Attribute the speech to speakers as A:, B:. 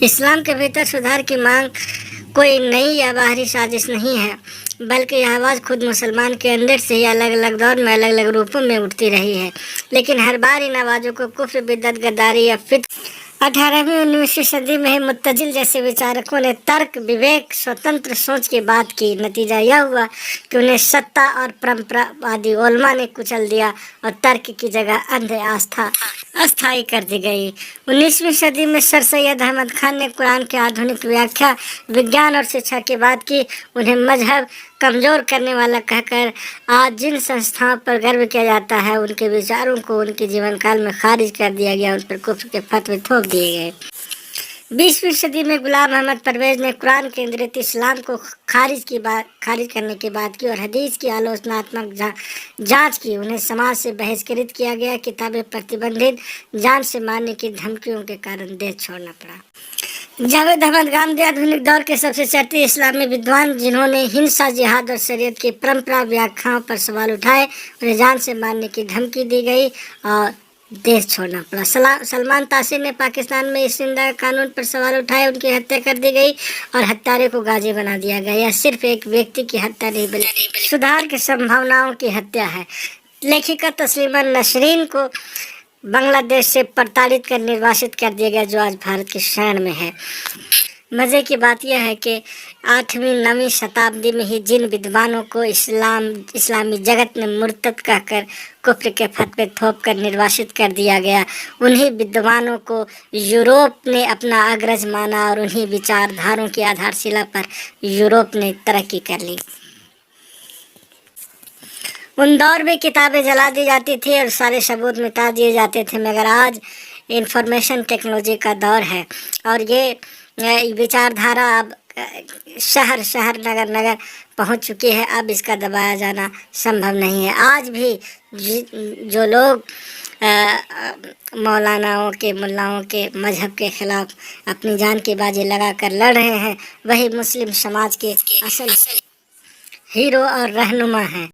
A: اسلام کے بھیتر سدھار کی مانگ کوئی نئی یا باہری سازش نہیں ہے، بلکہ یہ آواز خود مسلمان کے اندر سے ہی الگ الگ دور میں الگ الگ روپوں میں اٹھتی رہی ہے، لیکن ہر بار ان آوازوں کو کفر، بدعت، غداری یا فتنہ 18ویں 19ویں صدی میں متزل جیسے وچارکوں نے ترک، وویک، سوتنتر سوچ کی بات کی۔ نتیجہ یہ ہوا کہ انہیں سطح اور پرمپرا وادی علماء نے کچل دیا اور ترک کی جگہ اندھے آستھا استھائی کر دی گئی۔ 19ویں صدی میں سر سید احمد خان نے قرآن کی آدھنک ویاکھیا وگیان اور شکشا کی بات کی۔ انہیں مذہب کمزور کرنے والا کہہ کر آج جن سنستھاؤں پر گرو کیا جاتا ہے، ان کے وچاروں کو ان کے جیون کال میں خارج کر دیا گیا، ان پر کفر کے فتوے تھوپ دیے گئے۔ 20ویں صدی میں غلام احمد پرویز نے قرآن کیندرت اسلام کو خارج کرنے کی بات کی اور حدیث کی آلوچناتمک جانچ کی۔ انہیں سماج سے بہشکرت کیا گیا، کتابیں پرتبندھت، جان سے مارنے کی دھمکیوں کے کارن دیش چھوڑنا پڑا۔ جاوید احمد گاندھی آدھنک دور کے سب سے چرچیت اسلامی ودوان، جنہوں نے ہنسا، جہاد اور شریعت کی پرمپرا ویاکھیاؤں پر سوال اٹھائے، انہیں جان سے مارنے کی دھمکی دی گئی اور دیش چھوڑنا پڑا۔ سلمان تاثیر نے پاکستان میں اس زندہ قانون پر سوال اٹھائے، ان کی ہتیا کر دی گئی اور ہتھیارے کو غازی بنا دیا گیا۔ یہ صرف ایک ویکتی کی ہتیا نہیں بلکہ سدھار کی سمبھاوناؤں کی ہتیا ہے۔ لیکھکا تسلیمہ نسرین کو بنگلہ دیش سے پرتاڑت کر نرواست کر دیا گیا، جو آج بھارت کی شرح میں ہے۔ مزے کی بات یہ ہے کہ 8ویں 9ویں شتابدی میں ہی جن ودوانوں کو اسلامی جگت نے مرتد کہہ کر کفر کے فتوے تھوپ کر نرواست کر دیا گیا، انہی ودوانوں کو یورپ نے اپنا اگرج مانا اور انہی وچار دھاروں کی آدھارشیلا پر یورپ نے ترقی کر لی۔ ان دور میں کتابیں جلا دی جاتی تھی اور سارے ثبوت مٹا دیے جاتے تھے، مگر آج انفارمیشن ٹیکنالوجی کا دور ہے اور یہ وچار دھارا اب شہر شہر نگر نگر پہنچ چکی ہے۔ اب اس کا دبایا جانا سمبھو نہیں ہے۔ آج بھی جو لوگ مولاناؤں کے، ملاؤں کے مذہب کے خلاف اپنی جان کی بازی لگا کر لڑ رہے ہیں، وہی مسلم سماج کے اصل ہیرو اور رہنما ہیں۔